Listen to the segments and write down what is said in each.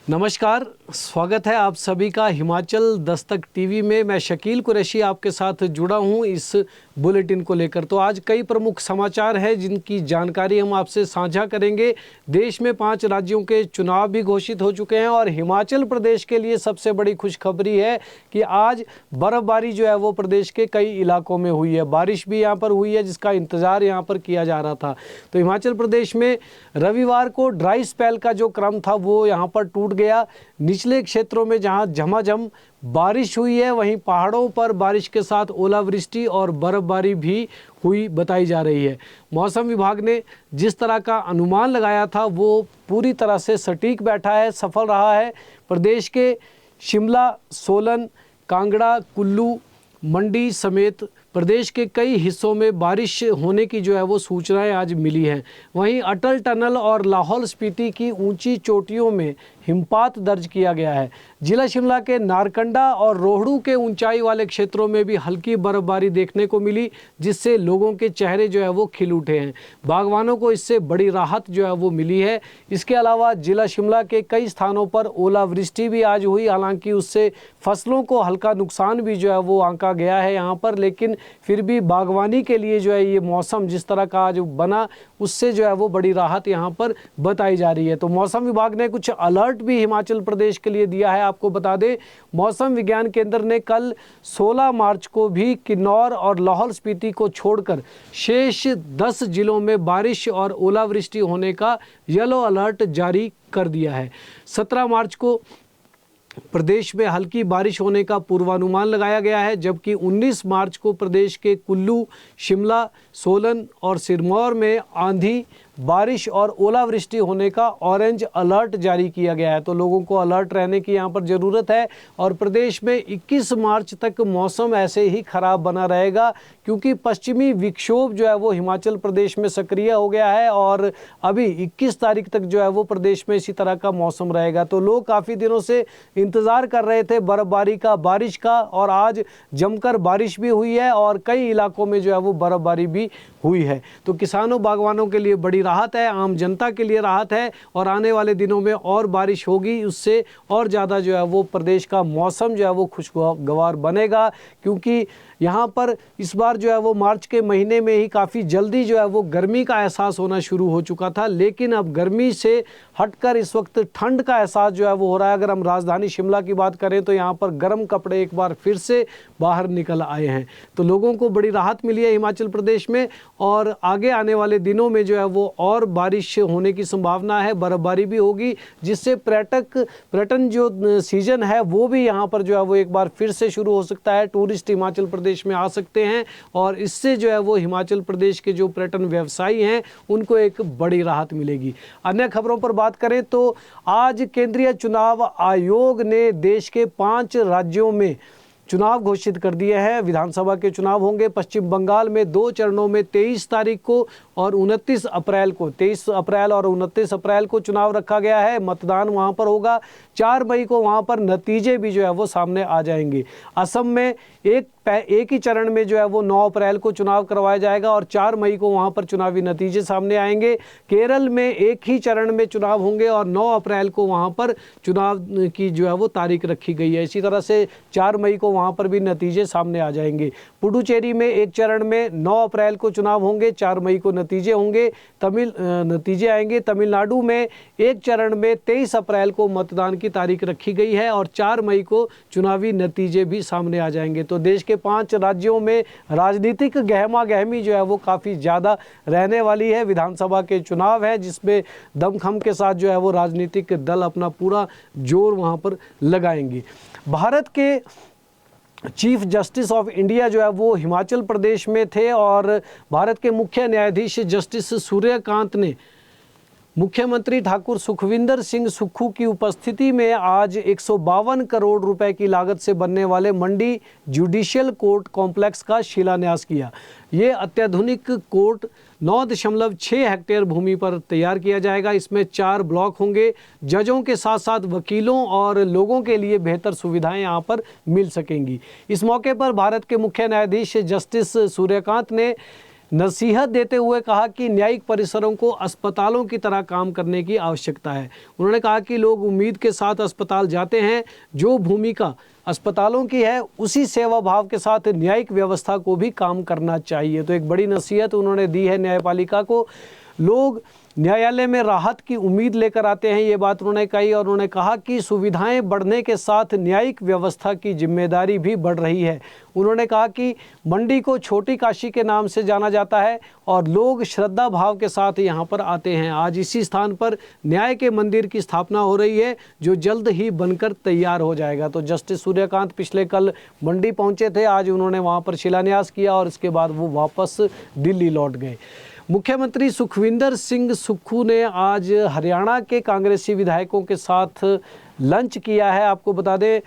नमस्कार, स्वागत है आप सभी का हिमाचल दस्तक टीवी में। मैं शकील कुरैशी आपके साथ जुड़ा हूं इस बुलेटिन को लेकर। तो आज कई प्रमुख समाचार हैं जिनकी जानकारी हम आपसे साझा करेंगे। देश में 5 राज्यों के चुनाव भी घोषित हो चुके हैं और हिमाचल प्रदेश के लिए सबसे बड़ी खुशखबरी है कि आज बर्फबारी जो है वो प्रदेश के कई इलाकों में हुई है। बारिश भी यहाँ पर हुई है जिसका इंतज़ार यहाँ पर किया जा रहा था। तो हिमाचल प्रदेश में रविवार को ड्राई स्पेल का जो क्रम था वो यहाँ पर टूट गया। निचले क्षेत्रों में जहां झमाझम बारिश हुई है वहीं पहाड़ों पर बारिश के साथ ओलावृष्टि और बर्फबारी भी हुई बताई जा रही है। मौसम विभाग ने जिस तरह का अनुमान लगाया था वो पूरी तरह से सटीक बैठा है, सफल रहा है। प्रदेश के शिमला, सोलन, कांगड़ा, कुल्लू, मंडी समेत प्रदेश के कई हिस्सों में बारिश होने की जो है वो सूचनाएं आज मिली हैं। वहीं अटल टनल और लाहौल स्पीति की ऊंची चोटियों में हिमपात दर्ज किया गया है। जिला शिमला के नारकंडा और रोहड़ू के ऊंचाई वाले क्षेत्रों में भी हल्की बर्फबारी देखने को मिली जिससे लोगों के चेहरे जो है वो खिल उठे हैं। बागवानों को इससे बड़ी राहत जो है वो मिली है। इसके अलावा जिला शिमला के कई स्थानों पर ओलावृष्टि भी आज हुई, हालांकि उससे फसलों को हल्का नुकसान भी जो है वो आंका गया है यहाँ पर, लेकिन फिर भी बागवानी के लिए जो है ये मौसम जिस तरह का आज बना उससे जो है वो बड़ी राहत यहाँ पर बताई जा रही है। तो मौसम विभाग ने कुछ अलर्ट भी हिमाचल प्रदेश के लिए दिया है। आपको बता दें, मौसम विज्ञान केंद्र ने कल 16 मार्च को भी किन्नौर और लाहौल स्पीति को छोड़कर शेष 10 जिलों में बारिश और ओलावृष्टि होने का येलो अलर्ट जारी कर दिया है। 17 मार्च को प्रदेश में हल्की बारिश होने का पूर्वानुमान लगाया गया है, जबकि 19 मार्च को प्रदेश के कुल्लू, शिमला, सोलन और सिरमौर में आंधी, बारिश और ओलावृष्टि होने का ऑरेंज अलर्ट जारी किया गया है। तो लोगों को अलर्ट रहने की यहाँ पर ज़रूरत है। और प्रदेश में 21 मार्च तक मौसम ऐसे ही खराब बना रहेगा क्योंकि पश्चिमी विक्षोभ जो है वो हिमाचल प्रदेश में सक्रिय हो गया है और अभी 21 तारीख तक जो है वो प्रदेश में इसी तरह का मौसम रहेगा। तो लोग काफ़ी दिनों से इंतज़ार कर रहे थे बर्फबारी का, बारिश का, और आज जमकर बारिश भी हुई है और कई इलाकों में जो है वो बर्फबारी भी हुई है। तो किसानों, बागवानों के लिए बड़ी राहत है, आम जनता के लिए राहत है और आने वाले दिनों में और बारिश होगी, उससे और ज़्यादा जो है वो प्रदेश का मौसम जो है वो खुशगवार बनेगा। क्योंकि यहाँ पर इस बार जो है वो मार्च के महीने में ही काफ़ी जल्दी जो है वो गर्मी का एहसास होना शुरू हो चुका था, लेकिन अब गर्मी से हटकर इस वक्त ठंड का एहसास जो है वो हो रहा है। अगर हम राजधानी शिमला की बात करें तो यहाँ पर गर्म कपड़े एक बार फिर से बाहर निकल आए हैं। तो लोगों को बड़ी राहत मिली है हिमाचल प्रदेश में और आगे आने वाले दिनों में जो है वो और बारिश होने की संभावना है, बर्फबारी भी होगी, जिससे पर्यटन जो सीजन है वो भी यहाँ पर जो है वो एक बार फिर से शुरू हो सकता है। टूरिस्ट हिमाचल प्रदेश में आ सकते हैं और इससे जो है वो हिमाचल प्रदेश के जो पर्यटन व्यवसायी हैं उनको एक बड़ी राहत मिलेगी। अन्य खबरों पर बात करें तो आज केंद्रीय चुनाव आयोग ने देश के 5 राज्यों में चुनाव घोषित कर दिए हैं। विधानसभा के चुनाव होंगे पश्चिम बंगाल में 2 चरणों में 23 तारीख को और 29 अप्रैल को। 23 अप्रैल और 29 अप्रैल को चुनाव रखा गया है। मतदान वहां पर होगा। 4 मई को वहां पर नतीजे भी जो है वो सामने आ जाएंगे। असम में एक ही चरण में जो है वो 9 अप्रैल को चुनाव करवाया जाएगा और 4 मई को वहां पर चुनावी नतीजे सामने आएंगे। केरल में एक ही चरण में चुनाव होंगे और 9 अप्रैल को वहां पर चुनाव की जो है वो तारीख रखी गई है। इसी तरह से 4 मई को वहां पर भी नतीजे सामने आ जाएंगे। पुडुचेरी में एक चरण में 9 अप्रैल को चुनाव होंगे, 4 मई को नतीजे होंगे, नतीजे आएंगे। तमिलनाडु में एक चरण में 23 अप्रैल को मतदान की तारीख रखी गई है और 4 मई को चुनावी नतीजे भी सामने आ जाएंगे। तो देश के 5 राज्यों में राजनीतिक गहमा गहमी जो है वो काफ़ी ज़्यादा रहने वाली है। विधानसभा के चुनाव है जिसमें दमखम के साथ जो है वो राजनीतिक दल अपना पूरा जोर वहाँ पर लगाएंगे। भारत के चीफ जस्टिस ऑफ इंडिया जो है वो हिमाचल प्रदेश में थे और भारत के मुख्य न्यायाधीश जस्टिस सूर्यकांत ने मुख्यमंत्री ठाकुर सुखविंदर सिंह सुक्खू की उपस्थिति में आज 152 करोड़ रुपए की लागत से बनने वाले मंडी जुडिशियल कोर्ट कॉम्प्लेक्स का शिलान्यास किया। ये अत्याधुनिक कोर्ट 9.6 हेक्टेयर भूमि पर तैयार किया जाएगा। इसमें 4 ब्लॉक होंगे। जजों के साथ साथ वकीलों और लोगों के लिए बेहतर सुविधाएं यहाँ पर मिल सकेंगी। इस मौके पर भारत के मुख्य न्यायाधीश जस्टिस सूर्यकांत ने नसीहत देते हुए कहा कि न्यायिक परिसरों को अस्पतालों की तरह काम करने की आवश्यकता है। उन्होंने कहा कि लोग उम्मीद के साथ अस्पताल जाते हैं, जो भूमिका अस्पतालों की है उसी सेवा भाव के साथ न्यायिक व्यवस्था को भी काम करना चाहिए। तो एक बड़ी नसीहत उन्होंने दी है न्यायपालिका को। लोग न्यायालय में राहत की उम्मीद लेकर आते हैं, ये बात उन्होंने कही। और उन्होंने कहा कि सुविधाएं बढ़ने के साथ न्यायिक व्यवस्था की जिम्मेदारी भी बढ़ रही है। उन्होंने कहा कि मंडी को छोटी काशी के नाम से जाना जाता है और लोग श्रद्धा भाव के साथ यहाँ पर आते हैं। आज इसी स्थान पर न्याय के मंदिर की स्थापना हो रही है, जो जल्द ही बनकर तैयार हो जाएगा। तो जस्टिस सूर्यकांत पिछले कल मंडी पहुँचे थे, आज उन्होंने वहाँ पर शिलान्यास किया और इसके बाद वो वापस दिल्ली लौट गए। मुख्यमंत्री सुखविंदर सिंह सुक्खू ने आज हरियाणा के कांग्रेसी विधायकों के साथ लंच किया है। आपको बता दें,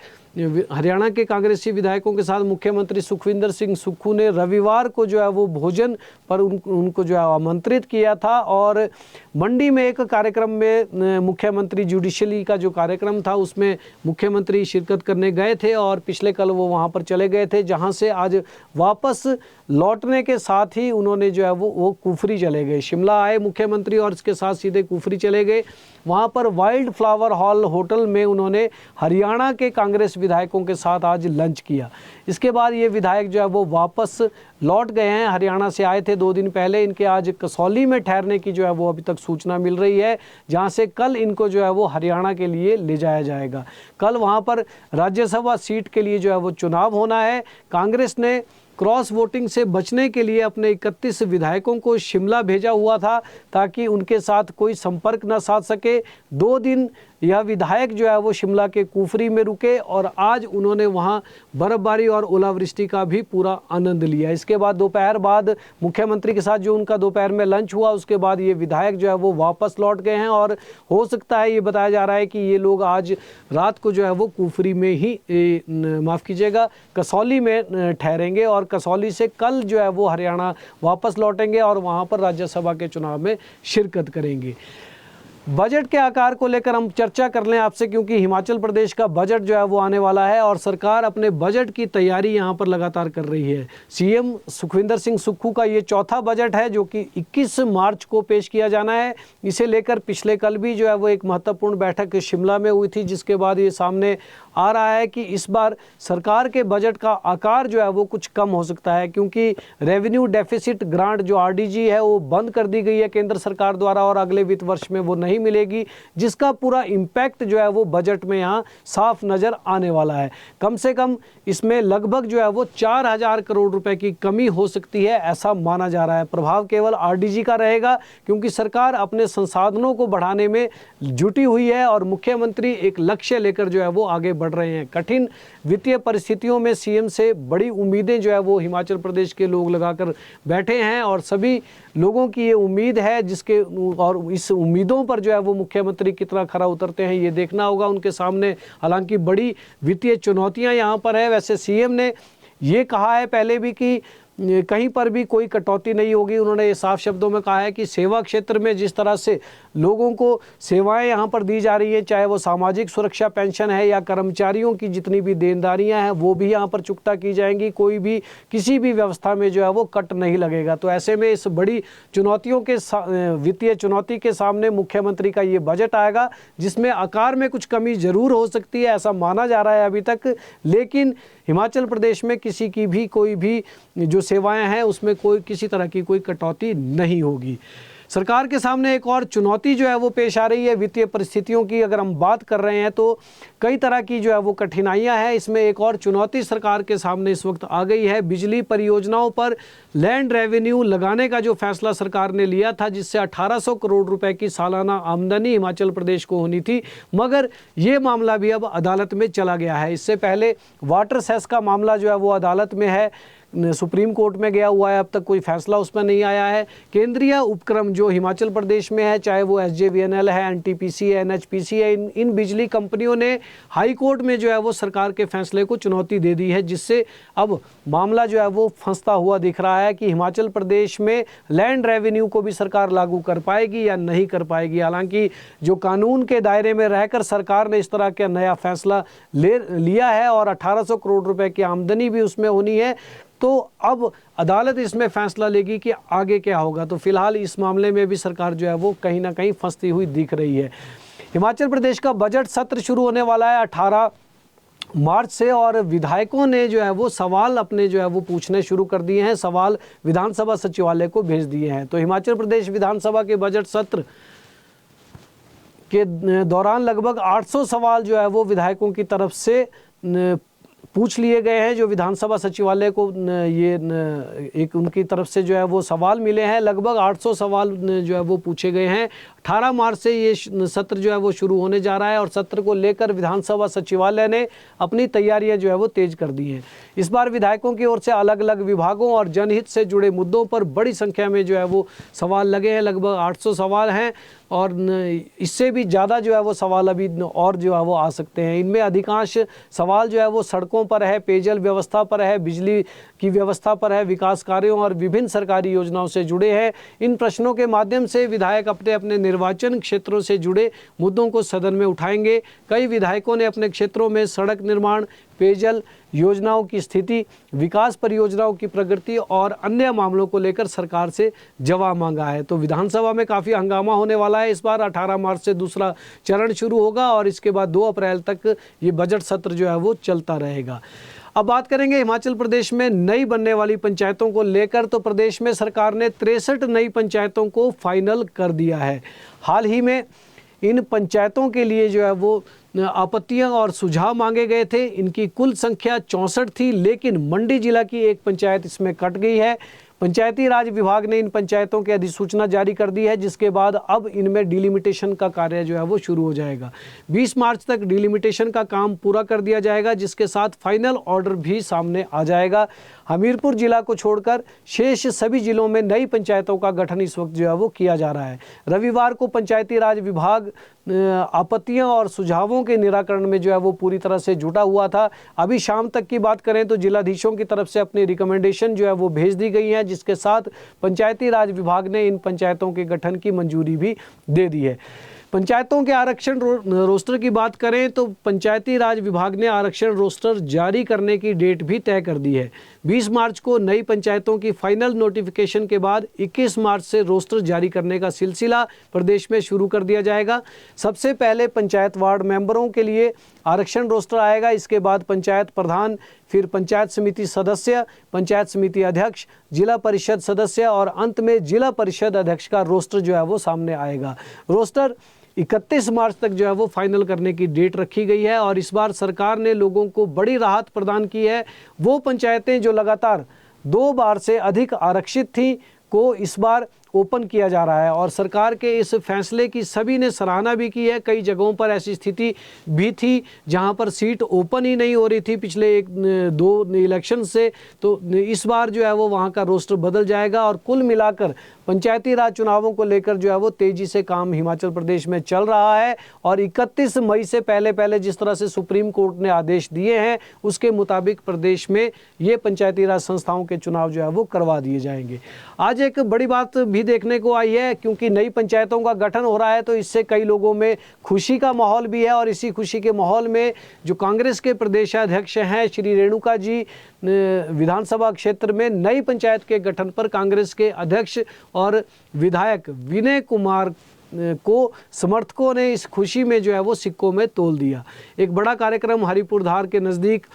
हरियाणा के कांग्रेसी विधायकों के साथ मुख्यमंत्री सुखविंदर सिंह सुक्खू ने रविवार को जो है वो भोजन पर उनको जो है आमंत्रित किया था। और मंडी में एक कार्यक्रम में मुख्यमंत्री जुडिशली का जो कार्यक्रम था उसमें मुख्यमंत्री शिरकत करने गए थे और पिछले कल वो वहाँ पर चले गए थे, जहाँ से आज वापस लौटने के साथ ही उन्होंने जो है वो कुफरी चले गए। शिमला आए मुख्यमंत्री और इसके साथ सीधे कुफरी चले गए। वहाँ पर वाइल्ड फ्लावर हॉल होटल में उन्होंने हरियाणा के कांग्रेस विधायकों के साथ आज लंच किया। इसके बाद ये विधायक जो है वो वापस लौट गए हैं। हरियाणा से आए थे 2 दिन पहले। इनके आज कसौली में ठहरने की जो है वो अभी तक सूचना मिल रही है, जहां से कल इनको जो है वो हरियाणा के लिए ले जाया जाएगा। कल वहां पर राज्यसभा सीट के लिए जो है वो चुनाव होना है। कांग्रेस ने क्रॉस वोटिंग से बचने के लिए अपने 31 विधायकों को शिमला भेजा हुआ था, ताकि उनके साथ कोई संपर्क न साध सके। 2 दिन यह विधायक जो है वो शिमला के कुफरी में रुके और आज उन्होंने वहां बर्फबारी और ओलावृष्टि का भी पूरा आनंद लिया। इसके बाद दोपहर बाद मुख्यमंत्री के साथ जो उनका दोपहर में लंच हुआ, उसके बाद ये विधायक जो है वो वापस लौट गए हैं। और हो सकता है, ये बताया जा रहा है कि ये लोग आज रात को जो है वो कुफरी में ही माफ़ कीजिएगा कसौली में ठहरेंगे और कसौली से कल जो है वो हरियाणा वापस लौटेंगे और वहाँ पर राज्यसभा के चुनाव में शिरकत करेंगे। बजट के आकार को लेकर हम चर्चा कर लें आपसे, क्योंकि हिमाचल प्रदेश का बजट जो है वो आने वाला है और सरकार अपने बजट की तैयारी यहाँ पर लगातार कर रही है। सीएम सुखविंदर सिंह सुक्खू का ये चौथा बजट है, जो कि 21 मार्च को पेश किया जाना है। इसे लेकर पिछले कल भी जो है वो एक महत्वपूर्ण बैठक शिमला में हुई थी, जिसके बाद ये सामने आ रहा है कि इस बार सरकार के बजट का आकार जो है वो कुछ कम हो सकता है, क्योंकि रेवेन्यू डेफिसिट ग्रांट जो आरडीजी है वो बंद कर दी गई है केंद्र सरकार द्वारा और अगले वित्त वर्ष में वो नहीं मिलेगी, जिसका पूरा इम्पैक्ट जो है वो बजट में यहाँ साफ नजर आने वाला है। कम से कम इसमें लगभग जो है वो 4000 करोड़ रुपए की कमी हो सकती है, ऐसा माना जा रहा है। प्रभाव केवल आरडीजी का रहेगा, क्योंकि सरकार अपने संसाधनों को बढ़ाने में जुटी हुई है और मुख्यमंत्री एक लक्ष्य लेकर जो है वो आगे बढ़ रहे हैं। कठिन वित्तीय परिस्थितियों में सीएम से बड़ी उम्मीदें जो है वो हिमाचल प्रदेश के लोग लगाकर बैठे हैं और सभी लोगों की ये उम्मीद है, जिसके और इस उम्मीदों पर जो है वो मुख्यमंत्री कितना खरा उतरते हैं ये देखना होगा उनके सामने। हालांकि बड़ी वित्तीय चुनौतियां यहाँ पर है। वैसे सीएम ने ये कहा है पहले भी कि कहीं पर भी कोई कटौती नहीं होगी। उन्होंने ये साफ शब्दों में कहा है कि सेवा क्षेत्र में जिस तरह से लोगों को सेवाएं यहाँ पर दी जा रही हैं, चाहे वो सामाजिक सुरक्षा पेंशन है या कर्मचारियों की जितनी भी देनदारियाँ हैं वो भी यहाँ पर चुकता की जाएंगी। कोई भी किसी भी व्यवस्था में जो है वो कट नहीं लगेगा। तो ऐसे में इस बड़ी चुनौतियों के वित्तीय चुनौती के सामने मुख्यमंत्री का ये बजट आएगा, जिसमें आकार में कुछ कमी जरूर हो सकती है, ऐसा माना जा रहा है अभी तक। लेकिन हिमाचल प्रदेश में किसी की भी कोई भी जो सेवाएं हैं उसमें कोई किसी तरह की कोई कटौती नहीं होगी। सरकार के सामने एक और चुनौती जो है वो पेश आ रही है वित्तीय परिस्थितियों की। अगर हम बात कर रहे हैं तो कई तरह की जो है वो कठिनाइयां हैं। इसमें एक और चुनौती सरकार के सामने इस वक्त आ गई है। बिजली परियोजनाओं पर लैंड रेवेन्यू लगाने का जो फैसला सरकार ने लिया था, जिससे 1800 करोड़ रुपए की सालाना आमदनी हिमाचल प्रदेश को होनी थी, मगर ये मामला भी अब अदालत में चला गया है। इससे पहले वाटर सेस का मामला जो है वो अदालत में है, सुप्रीम कोर्ट में गया हुआ है, अब तक कोई फैसला उसमें नहीं आया है। केंद्रीय उपक्रम जो हिमाचल प्रदेश में है, चाहे वो एसजेवीएनएल है, एनटीपीसी है, एनएचपीसी है, इन बिजली कंपनियों ने हाई कोर्ट में जो है वो सरकार के फैसले को चुनौती दे दी है, जिससे अब मामला जो है वो फंसता हुआ दिख रहा है कि हिमाचल प्रदेश में लैंड रेवेन्यू को भी सरकार लागू कर पाएगी या नहीं कर पाएगी। हालांकि जो कानून के दायरे में रहकर सरकार ने इस तरह का नया फैसला लिया है और 1800 करोड़ रुपए की आमदनी भी उसमें होनी है, तो अब अदालत इसमें फैसला लेगी कि आगे क्या होगा। तो फिलहाल इस मामले में भी सरकार जो है वो कहीं ना कहीं फंसती हुई दिख रही है। हिमाचल प्रदेश का बजट सत्र शुरू होने वाला है 18 मार्च से, और विधायकों ने जो है वो सवाल अपने जो है वो पूछने शुरू कर दिए हैं, सवाल विधानसभा सचिवालय को भेज दिए हैं। तो हिमाचल प्रदेश विधानसभा के बजट सत्र के दौरान लगभग 800 सवाल जो है वो विधायकों की तरफ से पूछ लिए गए हैं। जो विधानसभा सचिवालय को ये एक उनकी तरफ से जो है वो सवाल मिले हैं, लगभग 800 सवाल जो है वो पूछे गए हैं। 18 मार्च से ये सत्र जो है वो शुरू होने जा रहा है, और सत्र को लेकर विधानसभा सचिवालय ने अपनी तैयारियां जो है वो तेज कर दी हैं। इस बार विधायकों की ओर से अलग अलग विभागों और जनहित से जुड़े मुद्दों पर बड़ी संख्या में जो है वो सवाल लगे हैं, लगभग 800 सवाल हैं, और इससे भी ज़्यादा जो है वो सवाल अभी और जो है वो आ सकते हैं। इनमें अधिकांश सवाल जो है वो सड़कों पर है, पेयजल व्यवस्था पर है, बिजली की व्यवस्था पर है, विकास कार्यों और विभिन्न सरकारी योजनाओं से जुड़े हैं। इन प्रश्नों के माध्यम से विधायक अपने अपने निर्वाचन क्षेत्रों से जुड़े मुद्दों को सदन में उठाएंगे। कई विधायकों ने अपने क्षेत्रों में सड़क निर्माण, पेयजल योजनाओं की स्थिति, विकास परियोजनाओं की प्रगति और अन्य मामलों को लेकर सरकार से जवाब मांगा है। तो विधानसभा में काफ़ी हंगामा होने वाला है। इस बार 18 मार्च से दूसरा चरण शुरू होगा, और इसके बाद 2 अप्रैल तक ये बजट सत्र जो है वो चलता रहेगा। अब बात करेंगे हिमाचल प्रदेश में नई बनने वाली पंचायतों को लेकर। तो प्रदेश में सरकार ने 63 नई पंचायतों को फाइनल कर दिया है। हाल ही में इन पंचायतों के लिए जो है वो आपत्तियां और सुझाव मांगे गए थे। इनकी कुल संख्या 64 थी, लेकिन मंडी जिला की एक पंचायत इसमें कट गई है। पंचायती राज विभाग ने इन पंचायतों की अधिसूचना जारी कर दी है, जिसके बाद अब इनमें डिलिमिटेशन का कार्य जो है वो शुरू हो जाएगा। 20 मार्च तक डिलिमिटेशन का काम पूरा कर दिया जाएगा, जिसके साथ फाइनल ऑर्डर भी सामने आ जाएगा। हमीरपुर जिला को छोड़कर शेष सभी जिलों में नई पंचायतों का गठन इस वक्त जो है वो किया जा रहा है। रविवार को पंचायती राज विभाग आपत्तियां और सुझावों के निराकरण में जो है वो पूरी तरह से जुटा हुआ था। अभी शाम तक की बात करें तो जिलाधीशों की तरफ से अपनी रिकमेंडेशन जो है वो भेज दी गई है, जिसके साथ पंचायती राज विभाग ने इन पंचायतों के गठन की मंजूरी भी दे दी है। पंचायतों के आरक्षण रोस्टर की बात करें तो पंचायती राज विभाग ने आरक्षण रोस्टर जारी करने की डेट भी तय कर दी है। 20 मार्च को नई पंचायतों की फाइनल नोटिफिकेशन के बाद 21 मार्च से रोस्टर जारी करने का सिलसिला प्रदेश में शुरू कर दिया जाएगा। सबसे पहले पंचायत वार्ड मेंबरों के लिए आरक्षण रोस्टर आएगा, इसके बाद पंचायत प्रधान, फिर पंचायत समिति सदस्य, पंचायत समिति अध्यक्ष, जिला परिषद सदस्य और अंत में जिला परिषद अध्यक्ष का रोस्टर जो है वो सामने आएगा। रोस्टर 31 मार्च तक जो है वो फाइनल करने की डेट रखी गई है, और इस बार सरकार ने लोगों को बड़ी राहत प्रदान की है। वो पंचायतें जो लगातार 2 बार से अधिक आरक्षित थीं को इस बार ओपन किया जा रहा है, और सरकार के इस फैसले की सभी ने सराहना भी की है। कई जगहों पर ऐसी स्थिति भी थी जहां पर सीट ओपन ही नहीं हो रही थी पिछले 2 इलेक्शन से, तो इस बार जो है वो वहां का रोस्टर बदल जाएगा। और कुल मिलाकर पंचायती राज चुनावों को लेकर जो है वो तेजी से काम हिमाचल प्रदेश में चल रहा है, और 31 मई से पहले जिस तरह से सुप्रीम कोर्ट ने आदेश दिए हैं उसके मुताबिक प्रदेश में ये पंचायती राज संस्थाओं के चुनाव जो है वो करवा दिए जाएंगे। आज एक बड़ी बात भी देखने को आई है, क्योंकि नई पंचायतों का गठन हो रहा है तो इससे कई लोगों में खुशी का माहौल भी है, और इसी खुशी के माहौल में जो कांग्रेस के प्रदेशाध्यक्ष हैं श्री रेणुका जी विधानसभा क्षेत्र में नई पंचायत के गठन पर कांग्रेस के अध्यक्ष और विधायक विनय कुमार को समर्थकों ने इस खुशी में जो है वो सिक्कों में तोल दिया। एक बड़ा कार्यक्रम हरिपुर धार के नज़दीक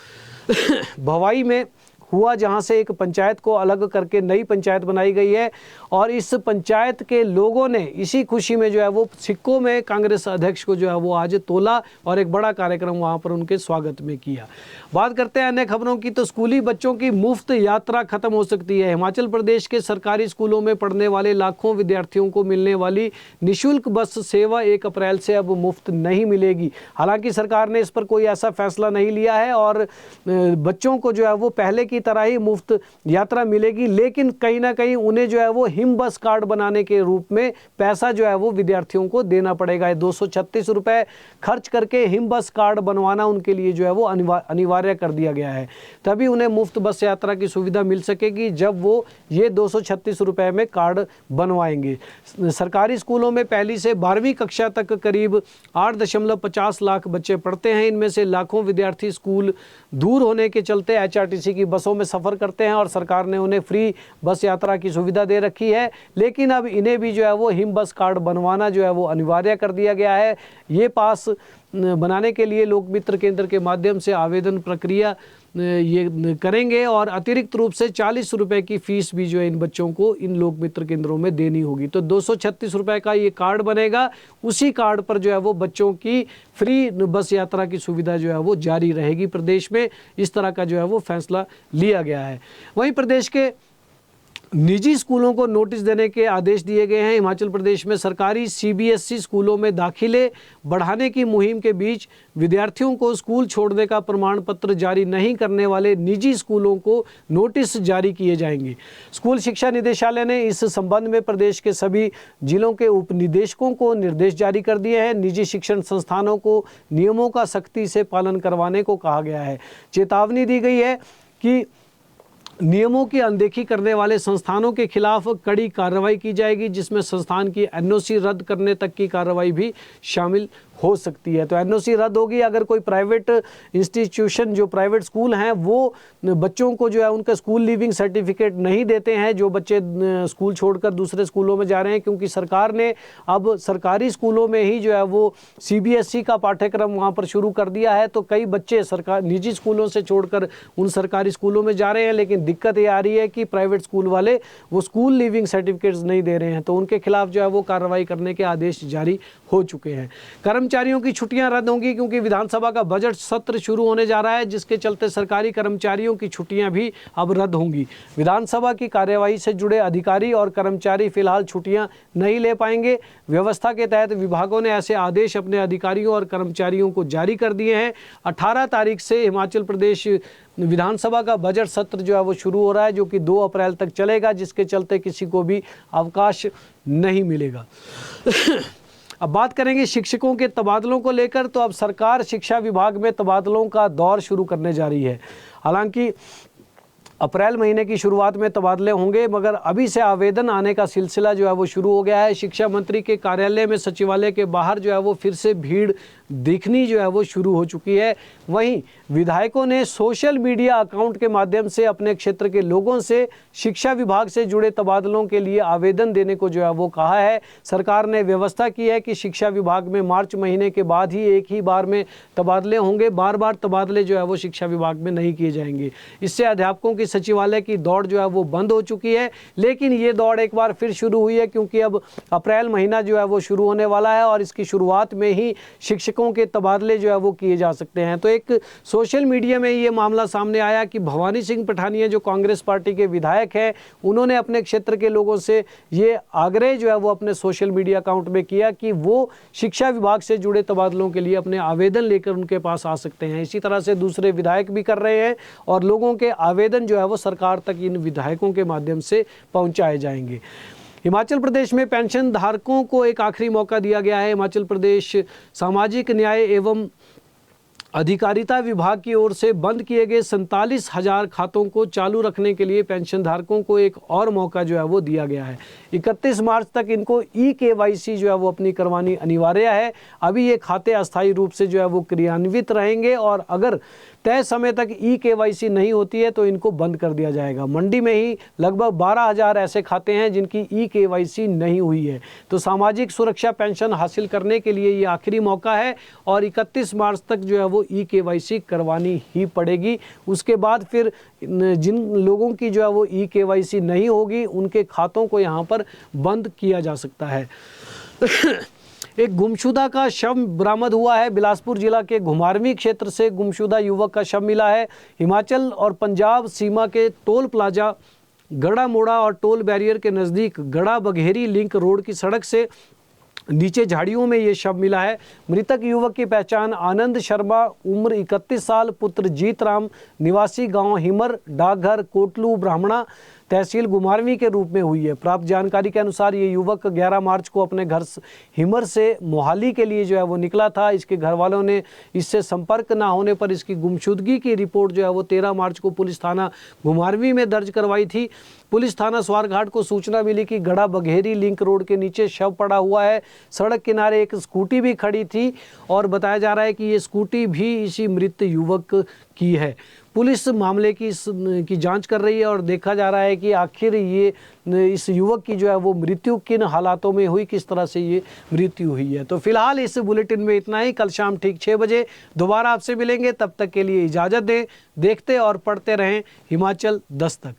भवाई में हुआ, जहां से एक पंचायत को अलग करके नई पंचायत बनाई गई है, और इस पंचायत के लोगों ने इसी खुशी में जो है वो सिक्कों में कांग्रेस अध्यक्ष को जो है वो आज तोला, और एक बड़ा कार्यक्रम वहां पर उनके स्वागत में किया। बात करते हैं अन्य खबरों की, तो स्कूली बच्चों की मुफ्त यात्रा खत्म हो सकती है। हिमाचल प्रदेश के सरकारी स्कूलों में पढ़ने वाले लाखों विद्यार्थियों को मिलने वाली निःशुल्क बस सेवा 1 अप्रैल से अब मुफ्त नहीं मिलेगी। हालांकि सरकार ने इस पर कोई ऐसा फैसला नहीं लिया है, और बच्चों को जो है वो पहले की तरह ही मुफ्त यात्रा मिलेगी, लेकिन कहीं ना कहीं उन्हें जो है वो हिम बस कार्ड बनाने के रूप में पैसा जो है वो विद्यार्थियों को देना पड़ेगा। 236 रुपए खर्च करके हिम बस कार्ड बनवाना उनके लिए जो है वो अनिवार्य कर दिया गया है। तभी उन्हें मुफ्त बस यात्रा की सुविधा मिल सकेगी जब वो ये 236 रुपए में कार्ड बनवाएंगे। सरकारी स्कूलों में पहली से 12वीं कक्षा तक करीब 8.50 लाख बच्चे पढ़ते हैं। इनमें से लाखों विद्यार्थी स्कूल दूर होने के चलते HRTC की बसों बसों में सफ़र करते हैं और सरकार ने उन्हें फ्री बस यात्रा की सुविधा दे रखी है, लेकिन अब इन्हें भी जो है वो हिम बस कार्ड बनवाना जो है वो अनिवार्य कर दिया गया है। ये पास बनाने के लिए लोक मित्र केंद्र के माध्यम से आवेदन प्रक्रिया ये करेंगे और अतिरिक्त रूप से 40 रुपये की फ़ीस भी जो है इन बच्चों को इन लोक मित्र केंद्रों में देनी होगी। तो 236 रुपये का ये कार्ड बनेगा, उसी कार्ड पर जो है वो बच्चों की फ्री बस यात्रा की सुविधा जो है वो जारी रहेगी प्रदेश में। इस तरह का जो है वो फैसला लिया गया है। वहीं प्रदेश के निजी स्कूलों को नोटिस देने के आदेश दिए गए हैं। हिमाचल प्रदेश में सरकारी CBSE स्कूलों में दाखिले बढ़ाने की मुहिम के बीच विद्यार्थियों को स्कूल छोड़ने का प्रमाण पत्र जारी नहीं करने वाले निजी स्कूलों को नोटिस जारी किए जाएंगे। स्कूल शिक्षा निदेशालय ने इस संबंध में प्रदेश के सभी जिलों के उप निदेशकों को निर्देश जारी कर दिए हैं। निजी शिक्षण संस्थानों को नियमों का सख्ती से पालन करवाने को कहा गया है। चेतावनी दी गई है कि नियमों की अनदेखी करने वाले संस्थानों के खिलाफ कड़ी कार्रवाई की जाएगी, जिसमें संस्थान की NOC रद्द करने तक की कार्रवाई भी शामिल हो सकती है। तो NOC रद्द होगी अगर कोई प्राइवेट इंस्टीट्यूशन, जो प्राइवेट स्कूल हैं, वो बच्चों को जो है उनका स्कूल लीविंग सर्टिफिकेट नहीं देते हैं, जो बच्चे स्कूल छोड़कर दूसरे स्कूलों में जा रहे हैं, क्योंकि सरकार ने अब सरकारी स्कूलों में ही जो है वो CBSE का पाठ्यक्रम वहाँ पर शुरू कर दिया है। तो कई बच्चे सरकार निजी स्कूलों से छोड़कर उन सरकारी स्कूलों में जा रहे हैं, लेकिन दिक्कत ये आ रही है कि प्राइवेट स्कूल वाले वो स्कूल लीविंग सर्टिफिकेट्स नहीं दे रहे हैं, तो उनके खिलाफ जो है वो कार्रवाई करने के आदेश जारी हो चुके हैं। कर्मचारियों की छुट्टियां रद्द होंगी क्योंकि विधानसभा का बजट सत्र शुरू होने जा रहा है, जिसके चलते सरकारी कर्मचारियों की छुट्टियां भी अब रद्द होंगी। विधानसभा की कार्यवाही से जुड़े अधिकारी और कर्मचारी फिलहाल छुट्टियां नहीं ले पाएंगे। व्यवस्था के तहत विभागों ने ऐसे आदेश अपने अधिकारियों और कर्मचारियों को जारी कर दिए हैं। 18 तारीख से हिमाचल प्रदेश विधानसभा का बजट सत्र जो है वो शुरू हो रहा है, जो कि 2 अप्रैल तक चलेगा, जिसके चलते किसी को भी अवकाश नहीं मिलेगा। अब बात करेंगे शिक्षकों के तबादलों को लेकर। तो अब सरकार शिक्षा विभाग में तबादलों का दौर शुरू करने जा रही है। हालांकि अप्रैल महीने की शुरुआत में तबादले होंगे, मगर अभी से आवेदन आने का सिलसिला जो है वो शुरू हो गया है। शिक्षा मंत्री के कार्यालय में सचिवालय के बाहर जो है वो फिर से भीड़ दिखनी जो है वो शुरू हो चुकी है। वहीं विधायकों ने सोशल मीडिया अकाउंट के माध्यम से अपने क्षेत्र के लोगों से शिक्षा विभाग से जुड़े तबादलों के लिए आवेदन देने को जो है वो कहा है। सरकार ने व्यवस्था की है कि शिक्षा विभाग में मार्च महीने के बाद ही एक ही बार में तबादले होंगे। बार बार तबादले जो है वो शिक्षा विभाग में नहीं किए जाएंगे। इससे अध्यापकों की सचिवालय की दौड़ जो है वो बंद हो चुकी है, लेकिन ये दौड़ एक बार फिर शुरू हुई है, क्योंकि अब अप्रैल महीना जो है वो शुरू होने वाला है और इसकी शुरुआत में ही शिक्षकों के तबादले जो है वो किए जा सकते हैं। तो एक सोशल मीडिया में ये मामला सामने आया कि भवानी सिंह पठानिया, जो कांग्रेस पार्टी के विधायक हैं, उन्होंने अपने क्षेत्र के लोगों से ये आग्रह जो है वो अपने सोशल मीडिया अकाउंट में किया कि वो शिक्षा विभाग से जुड़े तबादलों के लिए अपने आवेदन लेकर उनके पास आ सकते हैं। इसी तरह से दूसरे विधायक भी कर रहे हैं और लोगों के आवेदन जो है वो सरकार तक इन विधायकों के माध्यम से पहुंचाए जाएंगे। हिमाचल प्रदेश में पेंशन धारकों को एक आखिरी मौका दिया गया है। हिमाचल प्रदेश सामाजिक न्याय एवं अधिकारिता विभाग की ओर से बंद किए गए 47,000 खातों को चालू रखने के लिए पेंशन धारकों को एक और मौका जो है वो दिया गया है। 31 मार्च तक इनको eKYC जो है वो अपनी करवानी अनिवार्य है। अभी ये खाते अस्थायी रूप से जो है वो क्रियान्वित रहेंगे और अगर तय समय तक eKYC नहीं होती है तो इनको बंद कर दिया जाएगा। मंडी में ही लगभग 12,000 ऐसे खाते हैं जिनकी eKYC नहीं हुई है। तो सामाजिक सुरक्षा पेंशन हासिल करने के लिए ये आखिरी मौका है और 31 मार्च तक जो है वो eKYC करवानी ही पड़ेगी। उसके बाद फिर जिन लोगों की जो है वो eKYC नहीं होगी उनके खातों को यहाँ पर बंद किया जा सकता है। एक गुमशुदा का शव बरामद हुआ है। बिलासपुर जिला के घुमारवीं क्षेत्र से गुमशुदा युवक का शव मिला है। हिमाचल और पंजाब सीमा के टोल प्लाजा गड़ा मोड़ा और टोल बैरियर के नज़दीक गड़ा बघेरी लिंक रोड की सड़क से नीचे झाड़ियों में ये शव मिला है। मृतक युवक की पहचान आनंद शर्मा, उम्र 31 साल, पुत्र जीत राम, निवासी गांव हिमर, डाकघर कोटलू ब्राह्मणा, तहसील घुमारवीं के रूप में हुई है। प्राप्त जानकारी के अनुसार ये युवक 11 मार्च को अपने घर हिमर से मोहाली के लिए जो है वो निकला था। इसके घर वालों ने इससे संपर्क ना होने पर इसकी गुमशुदगी की रिपोर्ट जो है वो 13 मार्च को पुलिस थाना घुमारवीं में दर्ज करवाई थी। पुलिस थाना स्वारघाट को सूचना मिली कि गड़ा बघेरी लिंक रोड के नीचे शव पड़ा हुआ है। सड़क किनारे एक स्कूटी भी खड़ी थी और बताया जा रहा है कि ये स्कूटी भी इसी मृत युवक की है। पुलिस मामले की जांच कर रही है और देखा जा रहा है कि आखिर ये इस युवक की जो है वो मृत्यु किन हालातों में हुई, किस तरह से ये मृत्यु हुई है। तो फिलहाल इस बुलेटिन में इतना ही। कल शाम ठीक 6 बजे दोबारा आपसे मिलेंगे, तब तक के लिए इजाज़त दें। देखते और पढ़ते रहें हिमाचल दस्तक।